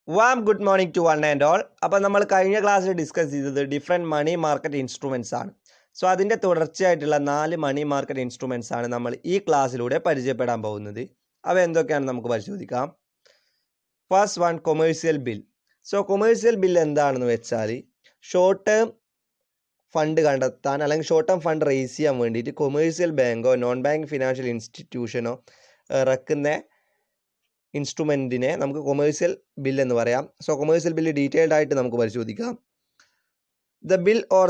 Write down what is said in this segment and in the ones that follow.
Warm good morning to one and all. അപ്പോൾ നമ്മൾ കഴിഞ്ഞ ക്ലാസ്സിൽ ഡിസ്കസ് ചെയ്തത് ഡിഫറെൻറ്റ് മണി മാർക്കറ്റ് ഇൻസ്ട്രുമെൻറ്റ്സ് ആണ്. സോ അതിൻ്റെ തുടർച്ചയായിട്ടുള്ള 4 മണി മാർക്കറ്റ് ഇൻസ്ട്രുമെൻറ്റ്സ് ആണ് നമ്മൾ ഈ ക്ലാസ്സിലൂടെ പരിചയപ്പെടാൻ പോകുന്നത്. അവ എന്തൊക്കെയാണെന്ന് നമുക്ക് പരിശോധിക്കാം. First one, commercial bill. So commercial bill എന്താണെന്ന് വെച്ചാൽ ഷോർട്ട് ടേം ഫണ്ട് കണ്ടെത്താൻ അല്ലെങ്കിൽ ഷോർട്ട് ടേം ഫണ്ട് റേസ് ചെയ്യാൻ വേണ്ടിയിട്ട് കൊമേഴ്സ്യൽ ബാങ്കോ നോൺ ബാങ്ക് ഫിനാൻഷ്യൽ ഇൻസ്റ്റിറ്റ്യൂഷനോ ഇറക്കുന്ന ഇൻസ്ട്രുമെൻറ്റിനെ നമുക്ക് കൊമേഴ്സ്യൽ ബിൽ എന്ന് പറയാം. സോ കൊമേഴ്സ്യൽ ബില്ല് ഡീറ്റെയിൽഡ് ആയിട്ട് നമുക്ക് പരിശോധിക്കാം. The bill or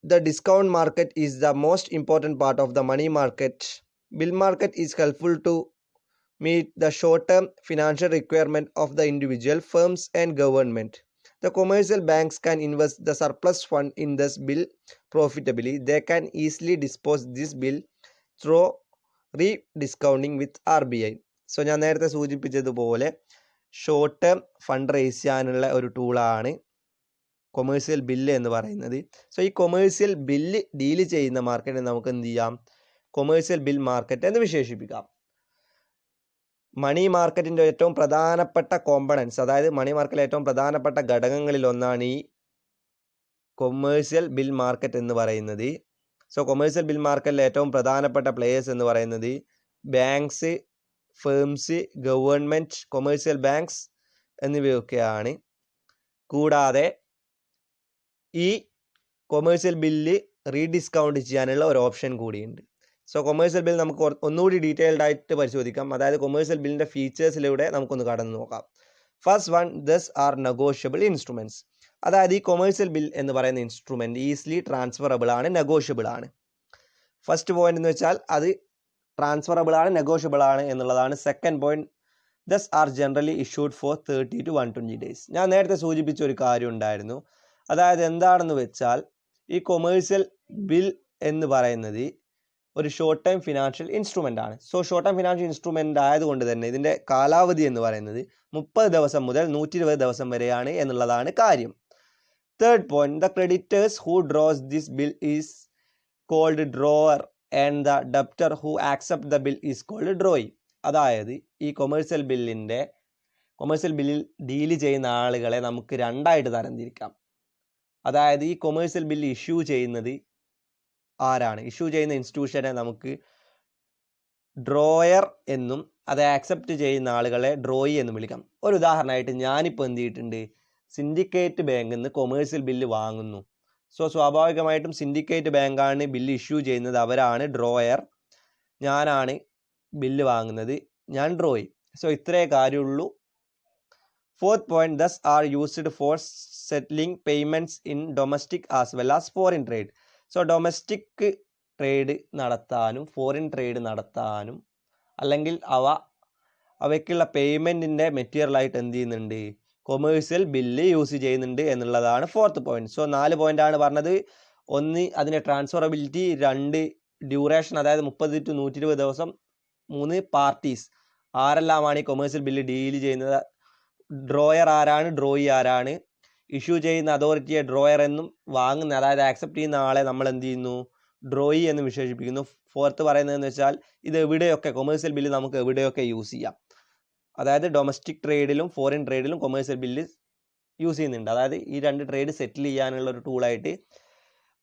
the discount market is the most important part of the money market. Bill market is helpful to meet the short-term financial requirement of the individual firms and government. The commercial banks can invest the surplus fund in this bill profitably. They can easily dispose this bill through re-discounting with RBI. So ഞാൻ നേരത്തെ സൂചിപ്പിച്ചതുപോലെ short term fund raise ചെയ്യാനുള്ള ഒരു ടൂളാണ് commercial bill എന്ന് പറയുന്നത്. So ഈ commercial bill deal ചെയ്യുന്ന മാർക്കറ്റിനെ നമുക്ക് എന്ത് ചെയ്യാം? കൊമേഴ്സ്യൽ ബിൽ മാർക്കറ്റ് എന്ന് വിശേഷിപ്പിക്കാം. മണി മാർക്കറ്റിൻ്റെ ഏറ്റവും പ്രധാനപ്പെട്ട കോമ്പണൻസ്, അതായത് മണി മാർക്കറ്റിലെ ഏറ്റവും പ്രധാനപ്പെട്ട ഘടകങ്ങളിൽ ഒന്നാണ് ഈ കൊമേഴ്സ്യൽ ബിൽ മാർക്കറ്റ് എന്ന് പറയുന്നത്. സോ കൊമേഴ്സ്യൽ ബിൽ മാർക്കറ്റിലെ ഏറ്റവും പ്രധാനപ്പെട്ട പ്ലേയേഴ്സ് എന്ന് പറയുന്നത് banks, firms, government, commercial banks എന്നിവയൊക്കെയാണ്. കൂടാതെ ഈ കൊമേഴ്സ്യൽ ബില്ല് റീഡിസ്കൗണ്ട് ചെയ്യാനുള്ള ഒരു ഓപ്ഷൻ കൂടിയുണ്ട്. സോ കൊമേഴ്സ്യൽ ബിൽ നമുക്ക് ഒന്നുകൂടി ഡീറ്റെയിൽഡ് ആയിട്ട് പരിശോധിക്കാം. അതായത് കൊമേഴ്സ്യൽ ബില്ലിൻ്റെ ഫീച്ചേഴ്സിലൂടെ നമുക്കൊന്ന് കടന്നു നോക്കാം. First one, these are negotiable instruments. അതായത് ഈ കൊമേഴ്സ്യൽ ബിൽ എന്ന് പറയുന്ന ഇൻസ്ട്രുമെൻറ്റ് ഈസിലി ട്രാൻസ്ഫറബിൾ ആണ്, നെഗോഷ്യബിൾ ആണ്. ഫസ്റ്റ് പോയിന്റ് എന്ന് വെച്ചാൽ അത് ട്രാൻസ്ഫറബിൾ ആണ്, നെഗോഷ്യബിൾ ആണ് എന്നുള്ളതാണ്. Second point, these are generally issued for 30 to 120 days. ഞാൻ നേരത്തെ സൂചിപ്പിച്ച ഒരു കാര്യം ഉണ്ടായിരുന്നു. അതായത് എന്താണെന്ന് വെച്ചാൽ ഈ കൊമേഴ്സ്യൽ ബിൽ എന്ന് പറയുന്നത് ഒരു ഷോർട്ട് ടൈം ഫിനാൻഷ്യൽ ഇൻസ്ട്രുമെൻ്റ് ആണ്. So short time financial instrument ആയതുകൊണ്ട് തന്നെ ഇതിൻ്റെ കാലാവധി എന്ന് പറയുന്നത് 30 ദിവസം മുതൽ 120 ദിവസം വരെയാണ് എന്നുള്ളതാണ് കാര്യം. Third point, the creditors who draws this bill is called drawer and the debtor who accept the bill is called drawee. അതായത് ഈ കൊമേഴ്സ്യൽ ബില്ലിൽ ഡീൽ ചെയ്യുന്ന ആളുകളെ നമുക്ക് രണ്ടായിട്ട് തരംതിരിക്കാം. അതായത് ഈ കൊമേഴ്സ്യൽ ബില്ല് ഇഷ്യൂ ചെയ്യുന്നത് ആരാണ്? ഇഷ്യൂ ചെയ്യുന്ന ഇൻസ്റ്റിറ്റ്യൂഷനെ നമുക്ക് ഡ്രോയർ എന്നും അത് ആക്സെപ്റ്റ് ചെയ്യുന്ന ആളുകളെ ഡ്രോയി എന്നും വിളിക്കാം. ഒരു ഉദാഹരണമായിട്ട് ഞാനിപ്പോൾ എന്ത് ചെയ്തിട്ടുണ്ട്? സിൻഡിക്കേറ്റ് ബാങ്കിൽ നിന്ന് കൊമേഴ്സ്യൽ ബില്ല് വാങ്ങുന്നു. സോ സ്വാഭാവികമായിട്ടും സിൻഡിക്കേറ്റ് ബാങ്കാണ് ബില്ല് ഇഷ്യൂ ചെയ്യുന്നത്, അവരാണ് ഡ്രോയർ. ഞാനാണ് ബില്ല് വാങ്ങുന്നത്, ഞാൻ ഡ്രോയി. സോ ഇത്രേ കാര്യമുള്ളൂ. Fourth point, these are used for settling payments in domestic as well as foreign trade. So domestic trade നടത്താനും ഫോറിൻ ട്രേഡ് നടത്താനും അല്ലെങ്കിൽ അവയ്ക്കുള്ള പേയ്മെൻറ്റിൻ്റെ മെറ്റീരിയലായിട്ട് എന്ത് ചെയ്യുന്നുണ്ട്? കൊമേഴ്സ്യൽ ബില്ല് യൂസ് ചെയ്യുന്നുണ്ട് എന്നുള്ളതാണ് ഫോർത്ത് പോയിന്റ്. സോ 4 പോയിൻ്റാണ് പറഞ്ഞത്. ഒന്ന്, അതിൻ്റെ ട്രാൻസ്ഫറബിലിറ്റി. 2, ഡ്യൂറേഷൻ, അതായത് 30 to 120 ദിവസം. 3, പാർട്ടീസ്, ആരെല്ലാമാണ് ഈ കൊമേഴ്സ്യൽ ബില്ല് ഡീൽ ചെയ്യുന്നത്? ഡ്രോയർ ആരാണ്, ഡ്രോയി ആരാണ്? ഇഷ്യൂ ചെയ്യുന്ന അതോറിറ്റിയെ ഡ്രോയർ എന്നും വാങ്ങുന്ന, അതായത് ആക്സെപ്റ്റ് ചെയ്യുന്ന ആളെ നമ്മൾ എന്ത് ചെയ്യുന്നു? ഡ്രോയി എന്ന് വിശേഷിപ്പിക്കുന്നു. ഫോർത്ത് പറയുന്നതെന്ന് വെച്ചാൽ ഇത് എവിടെയൊക്കെ കൊമേഴ്സ്യൽ ബില്ല് നമുക്ക് എവിടെയൊക്കെ യൂസ് ചെയ്യാം. അതായത് ഡൊമസ്റ്റിക് ട്രേഡിലും ഫോറിൻ ട്രേഡിലും കൊമേഴ്സ്യൽ ബില്ല് യൂസ് ചെയ്യുന്നുണ്ട്. അതായത് ഈ 2 ട്രേഡ് സെറ്റിൽ ചെയ്യാനുള്ള ഒരു ടൂളായിട്ട്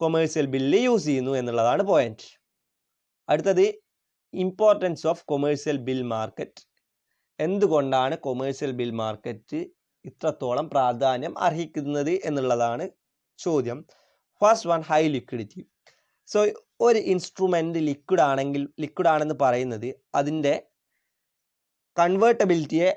കൊമേഴ്സ്യൽ ബില്ല് യൂസ് ചെയ്യുന്നു എന്നുള്ളതാണ് പോയിന്റ്. അടുത്തത്, importance of commercial bill market. എന്തുകൊണ്ടാണ് കൊമേഴ്സ്യൽ ബിൽ മാർക്കറ്റ് ഇത്രത്തോളം പ്രാധാന്യം അർഹിക്കുന്നത് എന്നുള്ളതാണ് ചോദ്യം. First one, high liquidity. So ഒരു ഇൻസ്ട്രുമെൻ്റ് ലിക്വിഡ് ആണെന്ന് പറയുന്നത് അതിൻ്റെ കൺവേർട്ടബിലിറ്റിയെ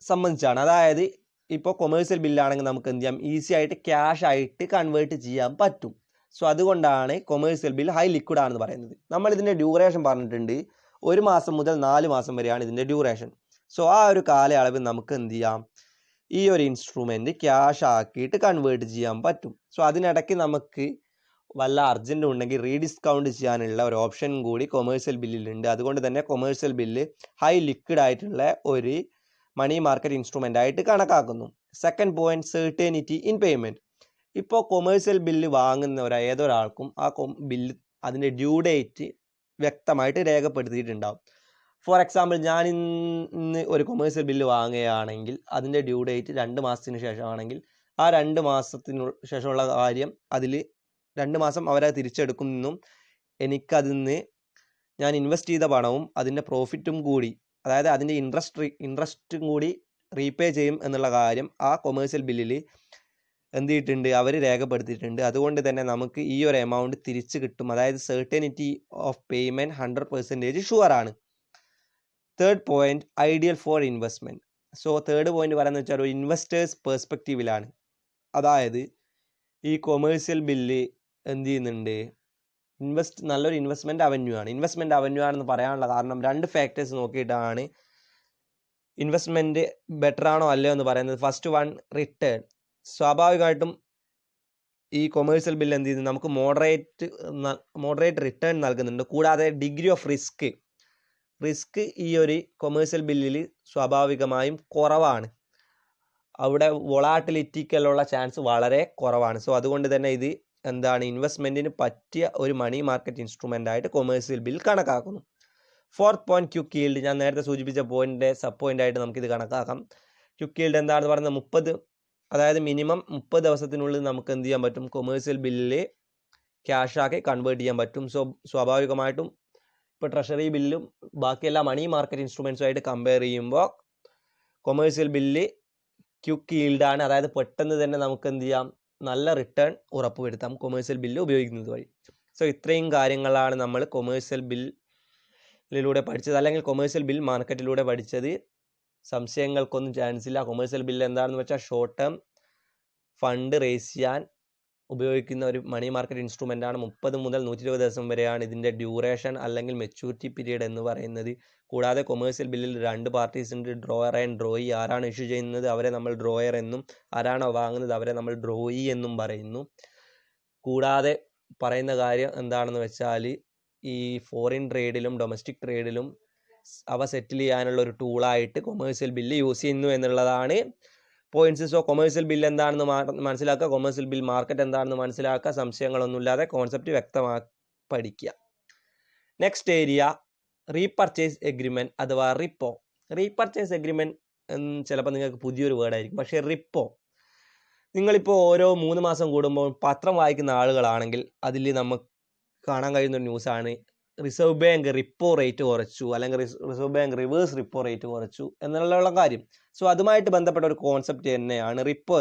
സംബന്ധിച്ചാണ്. അതായത് ഇപ്പോൾ കൊമേഴ്സ്യൽ ബില്ലാണെങ്കിൽ നമുക്ക് എന്ത് ചെയ്യാം? ഈസി ആയിട്ട് ക്യാഷ് ആയിട്ട് കൺവേർട്ട് ചെയ്യാൻ പറ്റും. സോ അതുകൊണ്ടാണ് കൊമേഴ്സ്യൽ ബിൽ ഹൈ ലിക്വിഡ് ആണെന്ന് പറയുന്നത്. നമ്മൾ ഇതിൻ്റെ ഡ്യൂറേഷൻ പറഞ്ഞിട്ടുണ്ട്. 1 മാസം മുതൽ 4 മാസം വരെയാണ് ഇതിൻ്റെ ഡ്യൂറേഷൻ. സോ ആ ഒരു കാലയളവിൽ നമുക്ക് എന്ത് ചെയ്യാം? ഈ ഒരു ഇൻസ്ട്രുമെൻറ്റ് ക്യാഷ് ആക്കിയിട്ട് കൺവേർട്ട് ചെയ്യാൻ പറ്റും. സോ അതിനിടയ്ക്ക് നമുക്ക് വല്ല അർജൻറ്റും ഉണ്ടെങ്കിൽ റീഡിസ്കൗണ്ട് ചെയ്യാനുള്ള ഒരു ഓപ്ഷൻ കൂടി കൊമേഴ്സ്യൽ ബില്ലിലുണ്ട്. അതുകൊണ്ട് തന്നെ കൊമേഴ്സ്യൽ ബില്ല് ഹൈ ലിക്വിഡ് ആയിട്ടുള്ള ഒരു മണി മാർക്കറ്റ് ഇൻസ്ട്രുമെൻ്റ് ആയിട്ട് കണക്കാക്കുന്നു. Second point, certainty in payment. ഇപ്പോൾ കൊമേഴ്സ്യൽ ബില്ല് വാങ്ങുന്ന ഏതൊരാൾക്കും ആ ബില്ല് അതിൻ്റെ ഡ്യൂ ഡേറ്റ് വ്യക്തമായിട്ട് രേഖപ്പെടുത്തിയിട്ടുണ്ടാവും. ഫോർ എക്സാമ്പിൾ ഞാൻ ഇന്ന് ഒരു കൊമേഴ്സ്യൽ ബില്ല് വാങ്ങുകയാണെങ്കിൽ അതിൻ്റെ ഡ്യൂ ഡേറ്റ് 2 മാസത്തിന് ശേഷമാണെങ്കിൽ ആ 2 മാസത്തിനു ശേഷമുള്ള കാര്യം അതിൽ 2 മാസം അവരത് തിരിച്ചെടുക്കുമെന്നും എനിക്കതിൽ നിന്ന് ഞാൻ ഇൻവെസ്റ്റ് ചെയ്ത പണവും അതിൻ്റെ പ്രോഫിറ്റും കൂടി, അതായത് അതിൻ്റെ ഇൻട്രസ്റ്റും കൂടി റീപേ ചെയ്യും എന്നുള്ള കാര്യം ആ കൊമേഴ്സ്യൽ ബില്ലിൽ എന്ത് ചെയ്തിട്ടുണ്ട്, അവർ രേഖപ്പെടുത്തിയിട്ടുണ്ട്. അതുകൊണ്ട് തന്നെ നമുക്ക് ഈ ഒരു എമൗണ്ട് തിരിച്ച് കിട്ടും. അതായത് സെർട്ടനിറ്റി ഓഫ് പേയ്മെൻറ്റ് 100% ഷുവറാണ്. Third point, ideal for investment. So third point പറയുന്നത് വെച്ചാൽ ഒരു ഇൻവെസ്റ്റേഴ്സ് പെർസ്പെക്റ്റീവിലാണ്. അതായത് ഈ കൊമേഴ്സ്യൽ ബില്ല് എന്ത് ചെയ്യുന്നുണ്ട്, നല്ലൊരു ഇൻവെസ്റ്റ്മെൻറ്റ് അവന്യൂ ആണ്. ഇൻവെസ്റ്റ്മെൻറ്റ് അവന്യൂ ആണെന്ന് പറയാനുള്ള കാരണം 2 ഫാക്ടേഴ്സ് നോക്കിയിട്ടാണ് ഇൻവെസ്റ്റ്മെൻറ്റ് ബെറ്റർ ആണോ അല്ലയോ എന്ന് പറയുന്നത്. First one, return. സ്വാഭാവികമായിട്ടും ഈ കൊമേഴ്സ്യൽ ബില്ല് എന്ത് ചെയ്യുന്നു, നമുക്ക് മോഡറേറ്റ് റിട്ടേൺ നൽകുന്നുണ്ട്. കൂടാതെ ഡിഗ്രി ഓഫ് റിസ്ക് ഈ ഒരു കൊമേഴ്സ്യൽ ബില്ലിൽ സ്വാഭാവികമായും കുറവാണ്. അവിടെ വൊളാട്ടിലിറ്റിക്കുള്ള ചാൻസ് വളരെ കുറവാണ്. സോ അതുകൊണ്ട് തന്നെ ഇത് എന്താണ്, ഇൻവെസ്റ്റ്മെൻറ്റിന് പറ്റിയ ഒരു മണി മാർക്കറ്റ് ഇൻസ്ട്രുമെൻ്റ് ആയിട്ട് കൊമേഴ്സ്യൽ ബിൽ കണക്കാക്കുന്നു. Fourth point, quick yield. ഞാൻ നേരത്തെ സൂചിപ്പിച്ച പോയിന്റിൻ്റെ സബ് പോയിന്റ് ആയിട്ട് നമുക്കിത് കണക്കാക്കാം. ക്വിക്ക് ഈൽഡ് എന്താണെന്ന് പറയുന്നത് 30, അതായത് മിനിമം 30 ദിവസത്തിനുള്ളിൽ നമുക്ക് എന്ത് ചെയ്യാൻ പറ്റും, കൊമേഴ്സ്യൽ ബില്ലിൽ ക്യാഷാക്കി കൺവേർട്ട് ചെയ്യാൻ പറ്റും. സോ സ്വാഭാവികമായിട്ടും ഇപ്പോൾ ട്രഷറി ബില്ലും ബാക്കിയെല്ലാ മണി മാർക്കറ്റ് ഇൻസ്ട്രുമെൻസുമായിട്ട് കമ്പയർ ചെയ്യുമ്പോൾ കൊമേഴ്സ്യൽ ബില്ല് ക്വിക്ക് ഈൽഡാണ്. അതായത് പെട്ടെന്ന് തന്നെ നമുക്ക് എന്ത് ചെയ്യാം, നല്ല റിട്ടേൺ ഉറപ്പുവരുത്താം കൊമേഴ്സ്യൽ ബില്ല് ഉപയോഗിക്കുന്നത് വഴി. സോ ഇത്രയും കാര്യങ്ങളാണ് നമ്മൾ കൊമേഴ്സ്യൽ ബില്ലിലൂടെ പഠിച്ചത്, അല്ലെങ്കിൽ കൊമേഴ്സ്യൽ ബിൽ മാർക്കറ്റിലൂടെ പഠിച്ചത്. സംശയങ്ങൾക്കൊന്നും ചാൻസ് ഇല്ല. കൊമേഴ്സ്യൽ ബില്ല് എന്താണെന്ന് വെച്ചാൽ ഷോർട്ട് ടേം ഫണ്ട് റേസ് ചെയ്യാൻ ഉപയോഗിക്കുന്ന ഒരു മണി മാർക്കറ്റ് ഇൻസ്ട്രുമെൻ്റ് ആണ്. 30 മുതൽ 120 ദിവസം വരെയാണ് ഇതിൻ്റെ ഡ്യൂറേഷൻ അല്ലെങ്കിൽ മെച്യൂരിറ്റി പീരീഡ് എന്ന് പറയുന്നത്. കൂടാതെ കൊമേഴ്സ്യൽ ബില്ലിൽ 2 പാർട്ടീസ് ഉണ്ട്, ഡ്രോയർ ആൻഡ് ഡ്രോയി. ആരാണ് ഇഷ്യൂ ചെയ്യുന്നത് അവരെ നമ്മൾ ഡ്രോയർ എന്നും, ആരാണോ വാങ്ങുന്നത് അവരെ നമ്മൾ ഡ്രോയി എന്നും പറയുന്നു. കൂടാതെ പറയുന്ന കാര്യം എന്താണെന്ന് വെച്ചാൽ ഈ ഫോറിൻ ട്രേഡിലും ഡൊമസ്റ്റിക് ട്രേഡിലും അവ സെറ്റിൽ ചെയ്യാനുള്ള ഒരു ടൂളായിട്ട് കൊമേഴ്സ്യൽ ബില്ല് യൂസ് ചെയ്യുന്നു എന്നുള്ളതാണ് പോയിന്റ്സ്. സോ കൊമേഴ്സ്യൽ ബില്ല് എന്താണെന്ന് മനസ്സിലാക്കുക, കൊമേഴ്സ്യൽ ബിൽ മാർക്കറ്റ് എന്താണെന്ന് മനസ്സിലാക്കുക, സംശയങ്ങളൊന്നുമില്ലാതെ കോൺസെപ്റ്റ് വ്യക്തമാക്കി പഠിക്കുക. നെക്സ്റ്റ് ഏരിയ, റീപർച്ചേസ് എഗ്രിമെൻറ്റ് അഥവാ റിപ്പോ. റീപർച്ചേസ് എഗ്രിമെൻറ്റ് ചിലപ്പോൾ നിങ്ങൾക്ക് പുതിയൊരു വേർഡായിരിക്കും. പക്ഷേ റിപ്പോ, നിങ്ങളിപ്പോൾ ഓരോ 3 മാസം കൂടുമ്പോൾ പത്രം വായിക്കുന്ന ആളുകളാണെങ്കിൽ അതിൽ നമുക്ക് കാണാൻ കഴിയുന്ന ഒരു ന്യൂസാണ്, റിസർവ് ബാങ്ക് റിപ്പോ റേറ്റ് കുറച്ചു, അല്ലെങ്കിൽ reserve bank reverse repo rate കുറച്ചു എന്നുള്ള കാര്യം. സോ അതുമായിട്ട് ബന്ധപ്പെട്ട ഒരു കോൺസെപ്റ്റ് തന്നെയാണ് റിപ്പോ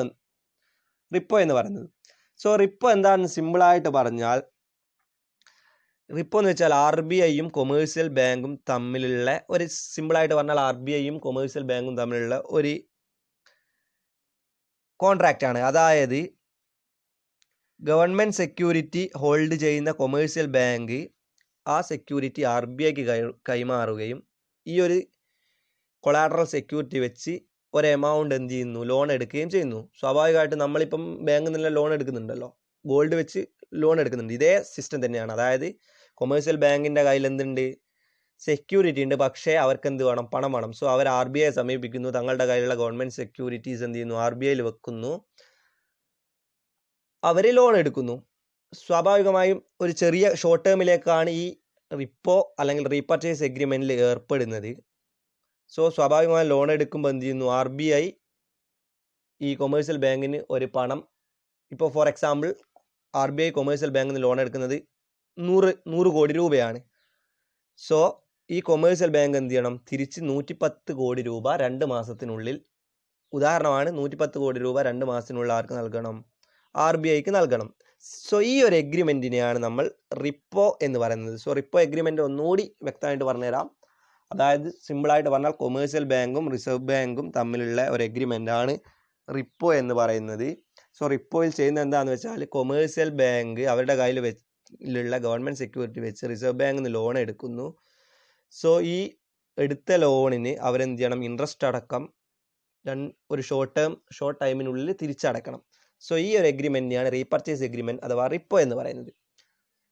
എന്ന് പറയുന്നത്. സോ റിപ്പോ എന്താണെന്ന് സിമ്പിളായിട്ട് പറഞ്ഞാൽ, റിപ്പോ എന്ന് വെച്ചാൽ RBIയും കൊമേഴ്സ്യൽ ബാങ്കും തമ്മിലുള്ള ഒരു, സിമ്പിളായിട്ട് പറഞ്ഞാൽ RBIയും കൊമേഴ്സ്യൽ ബാങ്കും തമ്മിലുള്ള ഒരു കോൺട്രാക്റ്റ് ആണ്. അതായത് ഗവൺമെൻറ് സെക്യൂരിറ്റി ഹോൾഡ് ചെയ്യുന്ന കൊമേഴ്സ്യൽ ബാങ്ക് ആ സെക്യൂരിറ്റി RBIക്ക് കൈമാറുകയും ഈ ഒരു കൊളാട്രൽ സെക്യൂരിറ്റി വെച്ച് ഒരു എമൗണ്ട് എന്ത് ചെയ്യുന്നു, ലോൺ എടുക്കുകയും ചെയ്യുന്നു. സ്വാഭാവികമായിട്ടും നമ്മളിപ്പം ബാങ്കിൽ നിന്നുള്ള ലോൺ എടുക്കുന്നുണ്ടല്ലോ, ഗോൾഡ് വെച്ച് ലോൺ എടുക്കുന്നുണ്ട്. ഇതേ സിസ്റ്റം തന്നെയാണ്. അതായത് കൊമേഴ്സ്യൽ ബാങ്കിൻ്റെ കയ്യിൽ എന്തുണ്ട്, സെക്യൂരിറ്റി ഉണ്ട്, പക്ഷേ അവർക്ക് എന്ത് വേണം, പണം വേണം. സോ അവർ RBIയെ സമീപിക്കുന്നു, തങ്ങളുടെ കയ്യിലുള്ള ഗവൺമെൻറ് സെക്യൂരിറ്റീസ് എന്ത് ചെയ്യുന്നു, RBIയിൽ വെക്കുന്നു, അവർ ലോൺ എടുക്കുന്നു. സ്വാഭാവികമായും ഒരു ചെറിയ ഷോർട്ട് ടേമിലേക്കാണ് ഈ റിപ്പോ അല്ലെങ്കിൽ റീപർച്ചേസ് എഗ്രിമെൻറ്റിൽ ഏർപ്പെടുന്നത്. സോ സ്വാഭാവികമായും ലോൺ എടുക്കുമ്പോൾ എന്ത് ചെയ്യുന്നു, RBI ഈ കൊമേഴ്സ്യൽ ബാങ്കിന് ഒരു പണം, ഇപ്പോൾ ഫോർ എക്സാമ്പിൾ RBI കൊമേഴ്സ്യൽ ബാങ്കിൽ നിന്ന് ലോൺ എടുക്കുന്നത് 100 കോടി രൂപയാണ്. സോ ഈ കൊമേഴ്സ്യൽ ബാങ്ക് എന്ത് ചെയ്യണം, തിരിച്ച് 110 കോടി രൂപ 2 മാസത്തിനുള്ളിൽ, ഉദാഹരണമാണ്, 110 കോടി രൂപ 2 മാസത്തിനുള്ളിൽ ആർക്ക് നൽകണം, RBIക്ക് നൽകണം. സോ ഈ ഒരു എഗ്രിമെൻറ്റിനെയാണ് നമ്മൾ റിപ്പോ എന്ന് പറയുന്നത്. സോ റിപ്പോ എഗ്രിമെൻറ്റ് ഒന്നുകൂടി വ്യക്തമായിട്ട് പറഞ്ഞുതരാം. അതായത് സിമ്പിളായിട്ട് പറഞ്ഞാൽ കൊമേഴ്സ്യൽ ബാങ്കും റിസർവ് ബാങ്കും തമ്മിലുള്ള ഒരു എഗ്രിമെൻ്റാണ് റിപ്പോ എന്ന് പറയുന്നത്. സോ റിപ്പോയിൽ ചെയ്യുന്നത് എന്താണെന്ന് വെച്ചാൽ, കൊമേഴ്സ്യൽ ബാങ്ക് അവരുടെ കയ്യിൽ വെച്ചുള്ള ഗവൺമെൻറ് സെക്യൂരിറ്റി വെച്ച് റിസർവ് ബാങ്കിൽ നിന്ന് ലോൺ എടുക്കുന്നു. സോ ഈ എടുത്ത ലോണിന് അവരെന്ത് ചെയ്യണം, ഇൻട്രസ്റ്റ് അടക്കം ഒരു ഷോർട്ട് ടൈമിനുള്ളിൽ തിരിച്ചടക്കണം. സോ ഈ ഒരു എഗ്രിമെൻറ്റിനെയാണ് റീപർച്ചേസ് എഗ്രിമെൻറ്റ് അഥവാ റിപ്പോ എന്ന് പറയുന്നത്.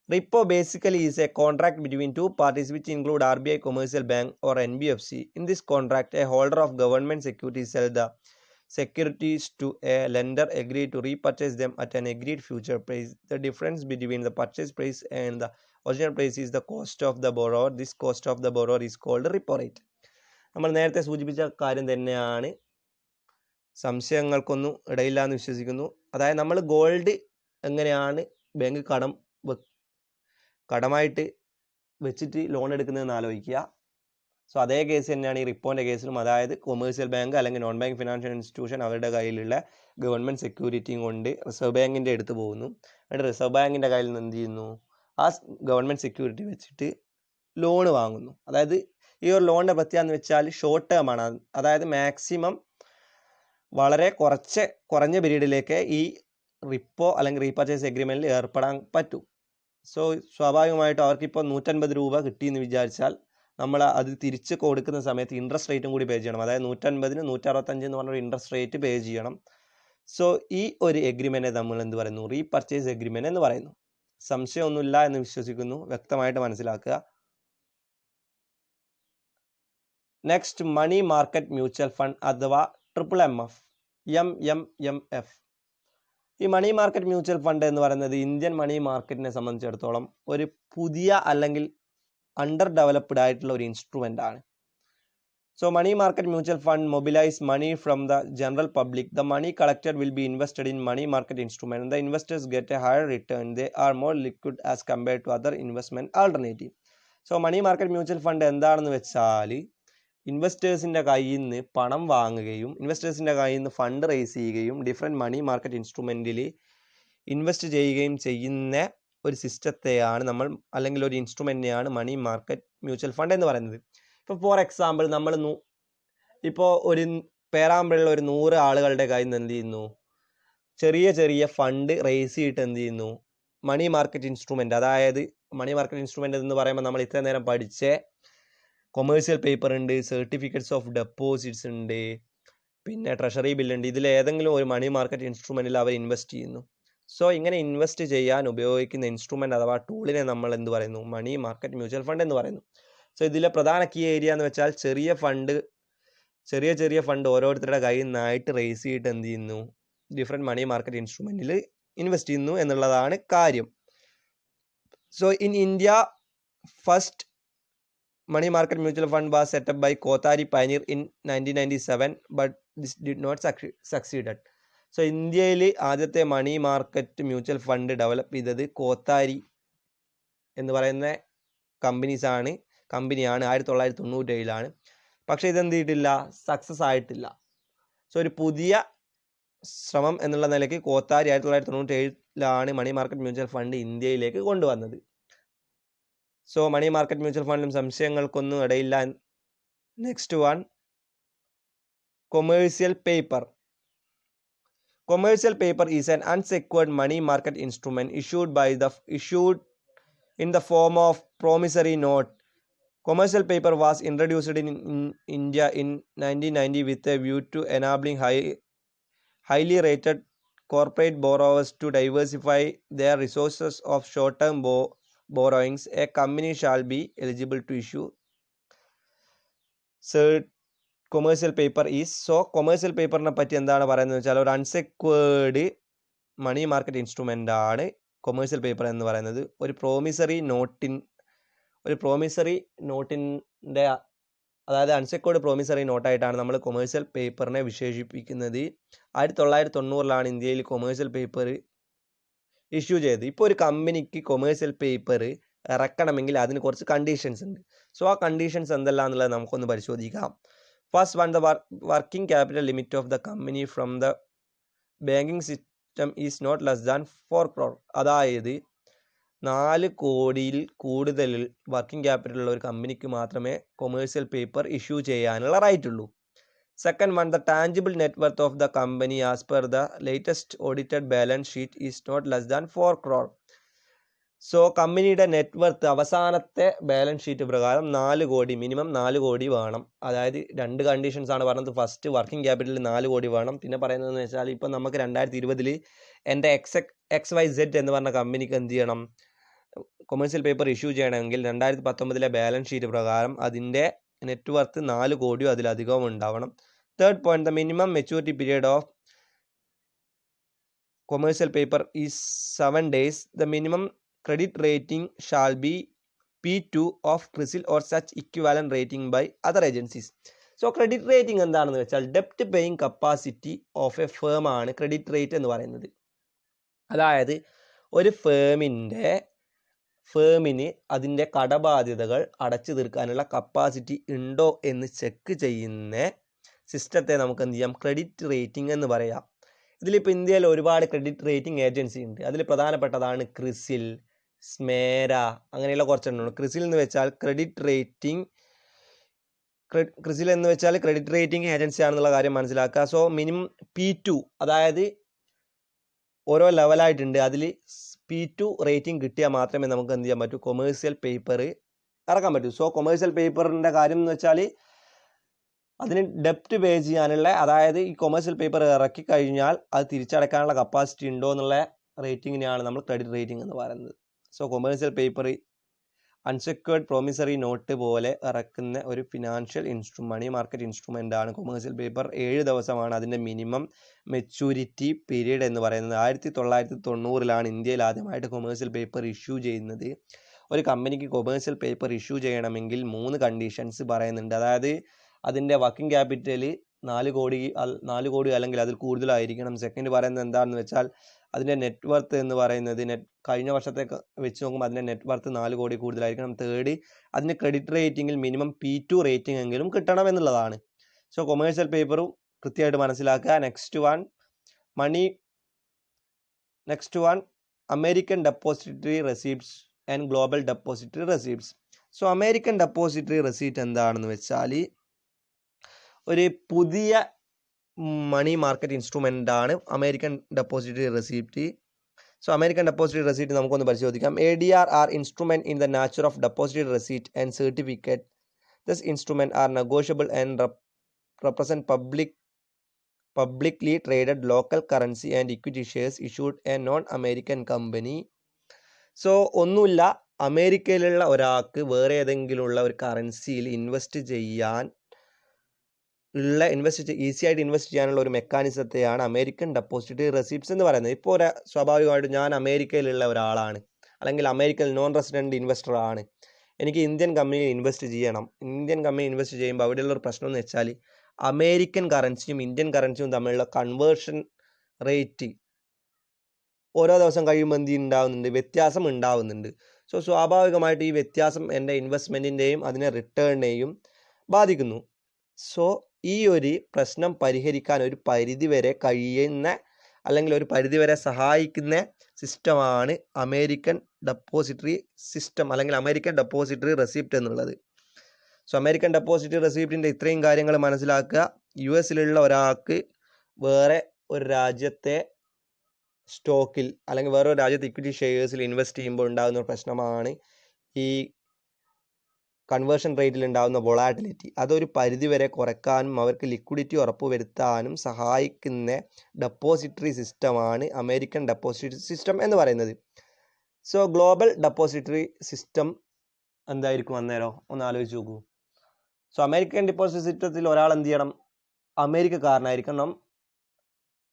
Repo basically is a contract between two parties which include RBI, Commercial Bank or NBFC. In this contract, a holder of government securities sell the securities to a lender agree to repurchase them at an agreed future price. The difference between the purchase price and the original price is the cost of the borrower. This cost of the borrower is called repo rate. നമ്മൾ നേരത്തെ സൂചിപ്പിച്ച കാര്യം തന്നെയാണ്, സംശയങ്ങൾക്കൊന്നും ഇടയില്ല എന്ന് വിശ്വസിക്കുന്നു. അതായത് നമ്മൾ gold എങ്ങനെയാണ് ബാങ്ക് കടമായിട്ട് വെച്ചിട്ട് ലോൺ എടുക്കുന്നതെന്ന് ആലോചിക്കുക. സോ അതേ കേസ് തന്നെയാണ് ഈ റിപ്പോൻ്റെ കേസിലും. അതായത് കൊമേഴ്സ്യൽ ബാങ്ക് അല്ലെങ്കിൽ നോൺ ബാങ്ക് ഫിനാൻഷ്യൽ ഇൻസ്റ്റിറ്റ്യൂഷൻ അവരുടെ കയ്യിലുള്ള ഗവൺമെൻറ് സെക്യൂരിറ്റിയും കൊണ്ട് റിസർവ് ബാങ്കിൻ്റെ അടുത്ത് പോകുന്നു. എന്നിട്ട് റിസർവ് ബാങ്കിൻ്റെ കയ്യിൽ നിന്ന് എന്ത് ചെയ്യുന്നു, ആ ഗവൺമെൻറ് സെക്യൂരിറ്റി വെച്ചിട്ട് ലോൺ വാങ്ങുന്നു. അതായത് ഈ ഒരു ലോണിൻ്റെ പ്രത്യേകത എന്ന് വെച്ചാൽ ഷോർട്ട് ടേം ആണ്. അതായത് മാക്സിമം വളരെ കുറഞ്ഞ പീരീഡിലേക്ക് ഈ റിപ്പോ അല്ലെങ്കിൽ റീപർച്ചേസ് എഗ്രിമെൻറ്റിൽ ഏർപ്പെടാൻ പറ്റും. സോ സ്വാഭാവികമായിട്ടും അവർക്കിപ്പോൾ 150 രൂപ കിട്ടിയെന്ന് വിചാരിച്ചാൽ നമ്മൾ അത് തിരിച്ച് കൊടുക്കുന്ന സമയത്ത് ഇൻട്രസ്റ്റ് റേറ്റും കൂടി പേ ചെയ്യണം. അതായത് 150-ന് 165 എന്ന് പറഞ്ഞൊരു ഇൻട്രസ്റ്റ് റേറ്റ് പേ ചെയ്യണം. സോ ഈ ഒരു എഗ്രിമെൻറ്റ് നമ്മൾ എന്ത് പറയുന്നു, റീപർച്ചേസ് എഗ്രിമെൻറ്റ് എന്ന് പറയുന്നു. സംശയമൊന്നുമില്ല എന്ന് വിശ്വസിക്കുന്നു, വ്യക്തമായിട്ട് മനസ്സിലാക്കുക. Next, money market mutual fund അഥവാ MMF. MMF. ഈ മണി മാർക്കറ്റ് മ്യൂച്വൽ ഫണ്ട് എന്ന് പറയുന്നത് ഇന്ത്യൻ മണി മാർക്കറ്റിനെ സംബന്ധിച്ചിടത്തോളം ഒരു പുതിയ അല്ലെങ്കിൽ അണ്ടർ ഡെവലപ്ഡ് ആയിട്ടുള്ള ഒരു ഇൻസ്ട്രുമെൻ്റ് ആണ്. So money market mutual fund mobilise money from the general public. The money collected will be invested in money market instrument. The investors get a higher return. They are more liquid as compared to other investment alternative. So money market mutual fund എന്താണെന്ന് വെച്ചാൽ ഇൻവെസ്റ്റേഴ്സിൻ്റെ കയ്യിൽ നിന്ന് പണം വാങ്ങുകയും ഇൻവെസ്റ്റേഴ്സിൻ്റെ കയ്യിൽ നിന്ന് fund raise ചെയ്യുകയും different money market ഇൻസ്ട്രുമെൻറ്റിൽ invest ചെയ്യുകയും ചെയ്യുന്ന ഒരു സിസ്റ്റത്തെയാണ് നമ്മൾ, അല്ലെങ്കിൽ ഒരു ഇൻസ്ട്രുമെൻറ്റിനെയാണ് മണി മാർക്കറ്റ് മ്യൂച്വൽ ഫണ്ട് എന്ന് പറയുന്നത്. ഇപ്പോൾ ഫോർ എക്സാമ്പിൾ നമ്മൾ ഇപ്പോൾ ഒരു പേരാമ്പിളുള്ള ഒരു 100 ആളുകളുടെ കയ്യിൽ നിന്ന് എന്ത് ചെയ്യുന്നു, ചെറിയ ഫണ്ട് റേസ് ചെയ്തിട്ട് എന്ത് ചെയ്യുന്നു, മണി മാർക്കറ്റ് ഇൻസ്ട്രുമെൻറ്റ്. അതായത് മണി മാർക്കറ്റ് ഇൻസ്ട്രുമെൻറ്റ് എന്ന് പറയുമ്പോൾ നമ്മൾ ഇത്ര നേരം പഠിച്ച കൊമേഴ്സ്യൽ പേപ്പർ ഉണ്ട്, സർട്ടിഫിക്കറ്റ്സ് ഓഫ് ഡെപ്പോസിറ്റ്സ് ഉണ്ട്, പിന്നെ ട്രഷറി ബില്ലുണ്ട്. ഇതിലേതെങ്കിലും ഒരു മണി മാർക്കറ്റ് ഇൻസ്ട്രുമെൻറ്റിൽ അവർ ഇൻവെസ്റ്റ് ചെയ്യുന്നു. സോ ഇങ്ങനെ ഇൻവെസ്റ്റ് ചെയ്യാൻ ഉപയോഗിക്കുന്ന ഇൻസ്ട്രുമെൻ്റ് അഥവാ ടൂളിനെ നമ്മൾ എന്ത് പറയുന്നു, മണി മാർക്കറ്റ് മ്യൂച്വൽ ഫണ്ട് എന്ന് പറയുന്നു. സോ ഇതിലെ പ്രധാന കീ ഏരിയ എന്ന് വെച്ചാൽ ചെറിയ ഫണ്ട് ഓരോരുത്തരുടെ കയ്യിൽ നിന്നായിട്ട് റേസ് ചെയ്തിട്ട് എന്ത് ചെയ്യുന്നു, ഡിഫറെൻറ്റ് മണി മാർക്കറ്റ് ഇൻസ്ട്രുമെൻറ്റിൽ ഇൻവെസ്റ്റ് ചെയ്യുന്നു എന്നുള്ളതാണ് കാര്യം. So in India first money market mutual fund was set up by Kothari Pioneer in 1997, but this did not succeeded. So ഇന്ത്യയിൽ ആദ്യത്തെ money market mutual fund develop ചെയ്തത് കോത്താരി എന്ന് പറയുന്ന കമ്പനിയാണ് 1997. പക്ഷേ ഇതെന്ത് ചെയ്തിട്ടില്ല, സക്സസ് ആയിട്ടില്ല. സോ ഒരു പുതിയ ശ്രമം എന്നുള്ള നിലയ്ക്ക് Kothari 1997 money market mutual fund ഇന്ത്യയിലേക്ക് കൊണ്ടുവന്നത്. സോ മണി മാർക്കറ്റ് മ്യൂച്വൽ ഫണ്ടിലും സംശയങ്ങൾക്കൊന്നും ഇടയില്ല. Next one, commercial paper. Commercial paper is an unsecured money market instrument issued in the form of promissory note. Commercial paper was introduced in India in 1990 with a view to enabling highly rated corporate borrowers to diversify their resources of short-term borrowings. A company shall be eligible to issue commercial paper is. So commercial പേപ്പറിനെ പറ്റി എന്താണ് പറയുന്നത് വെച്ചാൽ ഒരു unsecured money market instrument ആണ് commercial paper എന്ന് പറയുന്നത്. ഒരു പ്രോമിസറി നോട്ടിൻ്റെ അതായത് അൺസെക്വേർഡ് പ്രോമിസറി നോട്ടായിട്ടാണ് നമ്മൾ കൊമേഴ്സ്യൽ പേപ്പറിനെ വിശേഷിപ്പിക്കുന്നത്. 1990 ഇന്ത്യയിൽ കൊമേഴ്സ്യൽ പേപ്പർ ഇഷ്യൂ ചെയ്തത്. ഇപ്പോൾ ഒരു കമ്പനിക്ക് കൊമേഴ്സ്യൽ പേപ്പർ ഇറക്കണമെങ്കിൽ അതിന് കുറച്ച് കണ്ടീഷൻസ് ഉണ്ട്. സോ ആ കണ്ടീഷൻസ് എന്തെല്ലാം എന്നുള്ളത് നമുക്കൊന്ന് പരിശോധിക്കാം. First one, the working capital limit of the company from the banking system is not less than 4 crore. അതായത് 4 കോടിയിൽ കൂടുതൽ വർക്കിംഗ് ക്യാപിറ്റൽ ഉള്ള ഒരു കമ്പനിക്ക് മാത്രമേ കൊമേഴ്സ്യൽ പേപ്പർ ഇഷ്യൂ ചെയ്യാനുള്ള റൈറ്റ് ഉള്ളൂ. Second one, the tangible net worth of the company as per the latest audited balance sheet is not less than 4 crore. So കമ്പനിയുടെ നെറ്റ് വർത്ത് അവസാനത്തെ ബാലൻസ് ഷീറ്റ് പ്രകാരം 4 കോടി, മിനിമം 4 കോടി വേണം. അതായത് 2 conditions ആണ് പറഞ്ഞത്. ഫസ്റ്റ് വർക്കിംഗ് ക്യാപിറ്റലിൽ 4 കോടി വേണം. പിന്നെ പറയുന്നതെന്ന് വെച്ചാൽ ഇപ്പം നമുക്ക് 2020 എൻ്റെ XYZ എന്ന് പറഞ്ഞ കമ്പനിക്ക് എന്ത് ചെയ്യണം, കൊമേഴ്സ്യൽ പേപ്പർ ഇഷ്യൂ ചെയ്യണമെങ്കിൽ 2019 ബാലൻസ് ഷീറ്റ് പ്രകാരം അതിൻ്റെ നെറ്റ് വർത്ത് 4 കോടിയോ അതിലധികവും ഉണ്ടാവണം. Third point, the minimum maturity period of commercial paper is 7 days. The minimum credit rating shall be P2 of CRISIL or such equivalent rating by other agencies. So credit rating എന്താണെന്ന് വെച്ചാൽ ഡെപ്റ്റ് paying capacity of a firm ആണ് credit rate എന്ന് പറയുന്നത്. അതായത് ഒരു ഫേമിന് അതിൻ്റെ കടബാധ്യതകൾ അടച്ചു തീർക്കാനുള്ള കപ്പാസിറ്റി ഉണ്ടോ എന്ന് ചെക്ക് ചെയ്യുന്ന സിസ്റ്റത്തെ നമുക്ക് എന്ത് ചെയ്യാം, ക്രെഡിറ്റ് റേറ്റിംഗ് എന്ന് പറയാം. ഇതിലിപ്പോൾ ഇന്ത്യയിൽ ഒരുപാട് ക്രെഡിറ്റ് റേറ്റിംഗ് ഏജൻസി ഉണ്ട്. അതിൽ പ്രധാനപ്പെട്ടതാണ് ക്രിസിൽ, സ്മേര, അങ്ങനെയുള്ള കുറച്ചെണ്ണമാണ്. ക്രിസിൽ എന്ന് വെച്ചാൽ ക്രെഡിറ്റ് റേറ്റിംഗ് ഏജൻസി ആണെന്നുള്ള കാര്യം മനസ്സിലാക്കുക. സോ മിനിമം P2, അതായത് ഓരോ ലെവലായിട്ടുണ്ട്. അതിൽ P2 റേറ്റിംഗ് കിട്ടിയാൽ മാത്രമേ നമുക്ക് എന്ത് ചെയ്യാൻ പറ്റൂ, കൊമേഴ്സ്യൽ പേപ്പർ ഇറക്കാൻ പറ്റൂ. സോ കൊമേഴ്സ്യൽ പേപ്പറിൻ്റെ കാര്യം എന്ന് വെച്ചാൽ അതിന് ഡെപ്റ്റ് പേ ചെയ്യാനുള്ള, അതായത് ഈ കൊമേഴ്സ്യൽ പേപ്പർ ഇറക്കി കഴിഞ്ഞാൽ അത് തിരിച്ചടക്കാനുള്ള കപ്പാസിറ്റി ഉണ്ടോ എന്നുള്ള റേറ്റിങ്ങിനെയാണ് നമ്മൾ ക്രെഡിറ്റ് റേറ്റിംഗ് എന്ന് പറയുന്നത്. So commercial paper unsecured promissory note പോലെ ഇറക്കുന്ന ഒരു ഫിനാൻഷ്യൽ മണി മാർക്കറ്റ് ഇൻസ്ട്രുമെൻ്റ് ആണ് കൊമേഴ്സ്യൽ പേപ്പർ. 7 ദിവസമാണ് അതിൻ്റെ മിനിമം മെച്യൂരിറ്റി പീരീഡ് എന്ന് പറയുന്നത്. 1990 ഇന്ത്യയിൽ ആദ്യമായിട്ട് കൊമേഴ്സ്യൽ പേപ്പർ ഇഷ്യൂ ചെയ്യുന്നത്. ഒരു കമ്പനിക്ക് കൊമേഴ്സ്യൽ പേപ്പർ ഇഷ്യൂ ചെയ്യണമെങ്കിൽ 3 കണ്ടീഷൻസ് പറയുന്നുണ്ട്. അതായത് അതിൻ്റെ വർക്കിംഗ് ക്യാപിറ്റൽ 4 കോടി അല്ലെങ്കിൽ അതിൽ കൂടുതലായിരിക്കണം. സെക്കൻഡ് പറയുന്നത് എന്താണെന്ന് വെച്ചാൽ അതിൻ്റെ നെറ്റ് വർത്ത് എന്ന് പറയുന്നത് കഴിഞ്ഞ വർഷത്തെ വെച്ച് നോക്കുമ്പോൾ അതിൻ്റെ നെറ്റ് വർത്ത് 4 കോടി കൂടുതലായിരിക്കണം. തേർഡ്, അതിന് ക്രെഡിറ്റ് റേറ്റിംഗിൽ മിനിമം P2 റേറ്റിംഗ് എങ്കിലും കിട്ടണം എന്നുള്ളതാണ്. സോ കൊമേഴ്സ്യൽ പേപ്പറും കൃത്യമായിട്ട് മനസ്സിലാക്കുക. Next one American depository receipts and global depository receipts. So American depository receipt എന്താണെന്ന് വെച്ചാൽ ഒരു പുതിയ മണി മാർക്കറ്റ് ഇൻസ്ട്രുമെൻ്റ് ആണ് American depository receipt. So American depository receipt നമുക്കൊന്ന് പരിശോധിക്കാം. ADR are instrument in the nature of depository receipt and certificate. This instrument are negotiable and represent publicly traded local currency and equity shares issued a non-American company. So ഒന്നുമില്ല, അമേരിക്കയിലുള്ള ഒരാൾക്ക് വേറെ ഏതെങ്കിലുമുള്ള ഒരു കറൻസിയിൽ easy ആയിട്ട് invest ചെയ്യാനുള്ള ഒരു മെക്കാനിസത്തെയാണ് American depository receipts എന്ന് പറയുന്നത്. ഇപ്പോൾ സ്വാഭാവികമായിട്ടും ഞാൻ അമേരിക്കയിലുള്ള ഒരാളാണ്, അല്ലെങ്കിൽ അമേരിക്കയിൽ നോൺ റെസിഡൻറ്റ് ഇൻവെസ്റ്റർ ആണ്. എനിക്ക് ഇന്ത്യൻ കമ്പനിയിൽ ഇൻവെസ്റ്റ് ചെയ്യണം. ഇന്ത്യൻ കമ്പനി ഇൻവെസ്റ്റ് ചെയ്യുമ്പോൾ അവിടെയുള്ള ഒരു പ്രശ്നം എന്ന് വെച്ചാൽ അമേരിക്കൻ കറൻസിയും ഇന്ത്യൻ കറൻസിയും തമ്മിലുള്ള കൺവേർഷൻ റേറ്റ് ഓരോ ദിവസം കഴിയുമ്പോൾ വ്യത്യാസം ഉണ്ടാവുന്നുണ്ട്. സോ സ്വാഭാവികമായിട്ട് ഈ വ്യത്യാസം എൻ്റെ ഇൻവെസ്റ്റ്മെൻറ്റിൻ്റെയും അതിനെ റിട്ടേണിനെയും ബാധിക്കുന്നു. സോ ഈ ഒരു പ്രശ്നം പരിഹരിക്കാൻ ഒരു പരിധിവരെ കഴിയുന്ന, അല്ലെങ്കിൽ ഒരു പരിധിവരെ സഹായിക്കുന്ന സിസ്റ്റമാണ് അമേരിക്കൻ ഡെപ്പോസിറ്ററി സിസ്റ്റം, അല്ലെങ്കിൽ അമേരിക്കൻ ഡെപ്പോസിറ്ററി റെസിപ്റ്റ് എന്നുള്ളത്. സോ അമേരിക്കൻ ഡെപ്പോസിറ്ററി റെസിപ്റ്റിൻ്റെ ഇത്രയും കാര്യങ്ങൾ മനസ്സിലാക്കുക. US ഒരാൾക്ക് വേറെ ഒരു രാജ്യത്തെ സ്റ്റോക്കിൽ അല്ലെങ്കിൽ വേറെ ഒരു രാജ്യത്തെ ഇക്വിറ്റി ഷെയർസിൽ ഇൻവെസ്റ്റ് ചെയ്യുമ്പോൾ ഉണ്ടാകുന്ന ഒരു പ്രശ്നമാണ് ഈ കൺവേർഷൻ റേറ്റിൽ ഉണ്ടാകുന്ന വൊളാറ്റിലിറ്റി. അതൊരു പരിധിവരെ കുറയ്ക്കാനും അവർക്ക് ലിക്വിഡിറ്റി ഉറപ്പുവരുത്താനും സഹായിക്കുന്ന ഡെപ്പോസിറ്ററി സിസ്റ്റമാണ് അമേരിക്കൻ ഡെപ്പോസിറ്ററി സിസ്റ്റം എന്ന് പറയുന്നത്. സോ ഗ്ലോബൽ ഡെപ്പോസിറ്ററി സിസ്റ്റം എന്തായിരിക്കും അന്നേരം ഒന്ന് ആലോചിച്ച് നോക്കൂ. സോ അമേരിക്കൻ ഡെപ്പോസിറ്റ് സിസ്റ്റത്തിൽ ഒരാൾ എന്ത് ചെയ്യണം, അമേരിക്കക്കാരനായിരിക്കണം.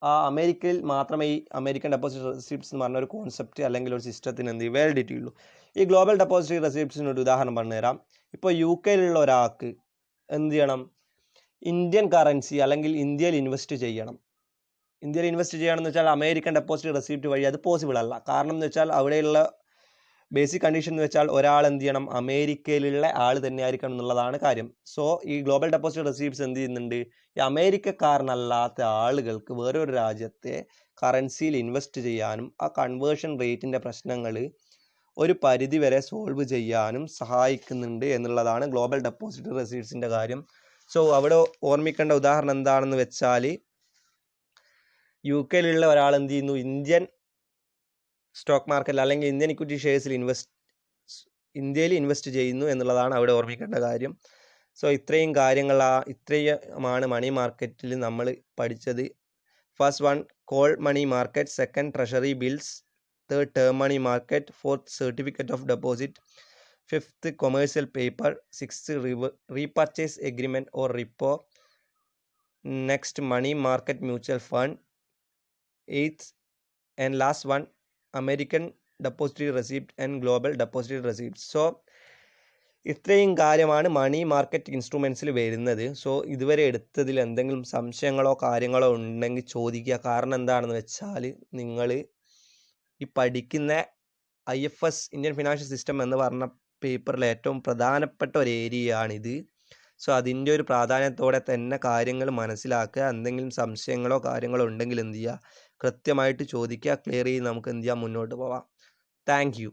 ആ അമേരിക്കയിൽ മാത്രമേ ഈ അമേരിക്കൻ ഡെപ്പോസിറ്റ് റെസിപ്റ്റ്സ് എന്ന് പറഞ്ഞ ഒരു കോൺസെപ്റ്റ് അല്ലെങ്കിൽ ഒരു സിസ്റ്റത്തിന് എന്ത് വാലിഡിറ്റി ഉള്ളൂ. ഈ ഗ്ലോബൽ ഡെപ്പോസിറ്ററി റെസിപ്റ്റ്സിന് ഒരു ഉദാഹരണം പറഞ്ഞുതരാം. ഇപ്പോൾ UK ഒരാൾക്ക് എന്ത് ചെയ്യണം, ഇന്ത്യൻ കറൻസി അല്ലെങ്കിൽ ഇന്ത്യയിൽ ഇൻവെസ്റ്റ് ചെയ്യണം. ഇന്ത്യയിൽ ഇൻവെസ്റ്റ് ചെയ്യണമെന്ന് വെച്ചാൽ അമേരിക്കൻ ഡെപ്പോസിറ്റ് റെസിപ്റ്റ് വഴി അത് പോസിബിൾ അല്ല. കാരണം എന്ന് വെച്ചാൽ അവിടെയുള്ള ബേസിക് കണ്ടീഷൻ എന്ന് വെച്ചാൽ ഒരാൾ എന്ത് ചെയ്യണം, അമേരിക്കയിലുള്ള ആൾ തന്നെ ആയിരിക്കണം എന്നുള്ളതാണ് കാര്യം. സോ ഈ ഗ്ലോബൽ ഡെപ്പോസിറ്റ് റെസിപ്റ്റ്സ് എന്ത് ചെയ്യുന്നുണ്ട്, ഈ അമേരിക്കക്കാരനല്ലാത്ത ആളുകൾക്ക് വേറൊരു രാജ്യത്തെ കറൻസിയിൽ ഇൻവെസ്റ്റ് ചെയ്യാനും ആ കൺവേർഷൻ റേറ്റിൻ്റെ പ്രശ്നങ്ങൾ ഒരു പരിധി വരെ സോൾവ് ചെയ്യാനും സഹായിക്കുന്നുണ്ട് എന്നുള്ളതാണ് ഗ്ലോബൽ ഡെപ്പോസിറ്റ് റെസിപ്റ്റ്സിൻ്റെ കാര്യം. സോ അവിടെ ഓർമ്മിക്കേണ്ട ഉദാഹരണം എന്താണെന്ന് വെച്ചാൽ UK ഒരാൾ എന്ത് ചെയ്യുന്നു, ഇന്ത്യൻ സ്റ്റോക്ക് മാർക്കറ്റിൽ അല്ലെങ്കിൽ ഇന്ത്യൻ ഇക്വിറ്റി ഷെയർസിൽ ഇന്ത്യയിൽ ഇൻവെസ്റ്റ് ചെയ്യുന്നു എന്നുള്ളതാണ് അവിടെ ഓർമ്മിക്കേണ്ട കാര്യം. സോ ഇത്രയുമാണ് മണി മാർക്കറ്റിൽ നമ്മൾ പഠിച്ചത്. First one call money market, second treasury bills, third term money market, fourth certificate of deposit, fifth commercial paper, sixth repurchase agreement or repo, next money market mutual fund, eighth and last one American depository receipt and global depository receipt. So ഇത്രയും കാര്യമാണ് money market ഇൻസ്ട്രുമെൻസിൽ വരുന്നത്. So ഇതുവരെ എടുത്തതിൽ എന്തെങ്കിലും സംശയങ്ങളോ കാര്യങ്ങളോ ഉണ്ടെങ്കിൽ ചോദിക്കുക. കാരണം എന്താണെന്ന് വെച്ചാൽ നിങ്ങൾ ഈ പഠിക്കുന്ന IFS ഇന്ത്യൻ ഫിനാൻഷ്യൽ സിസ്റ്റം എന്ന് പറഞ്ഞ പേപ്പറിൽ ഏറ്റവും പ്രധാനപ്പെട്ട ഒരു ഏരിയയാണിത്. സോ അതിൻ്റെ ഒരു പ്രാധാന്യത്തോടെ തന്നെ കാര്യങ്ങൾ മനസ്സിലാക്കുക. എന്തെങ്കിലും സംശയങ്ങളോ കാര്യങ്ങളോ ഉണ്ടെങ്കിൽ എന്ത് ചെയ്യുക, കൃത്യമായിട്ട് ചോദിക്കുക. ക്ലിയർ ചെയ്ത് നമുക്ക് എന്ത് ചെയ്യാം, മുന്നോട്ട് പോവാം. Thank you.